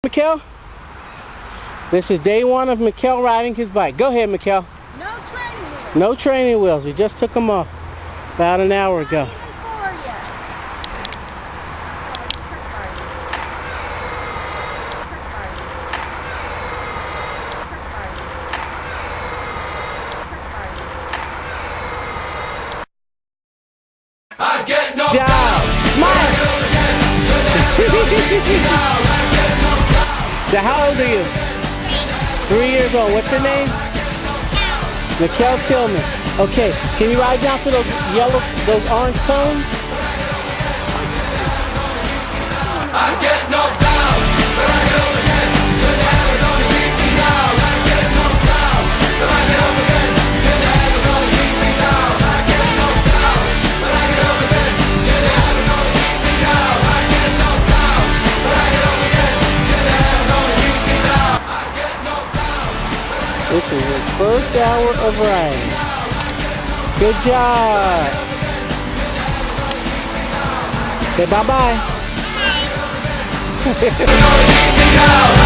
Mikel? This is day one of Mikel riding his bike. Go ahead, Mikel. No training wheels. No training wheels. We just took them off about an hour ago. Not even 4 yet. I get no Job. Smile. So how old are you? 3 years old. What's your name? Mikel Tillman. Okay, can you ride down to those orange cones? I get knocked down, but I get up again. You're never gonna keep me down. I get knocked down, but I get up again. You're never gonna keep me down. I get knocked down, but I get up again. You're never gonna keep me down. I get knocked down, but I get up again. You're never gonna keep me down. I get knocked down. This is his first hour of riding. Good job. Say bye-bye. Never gonna keep me down.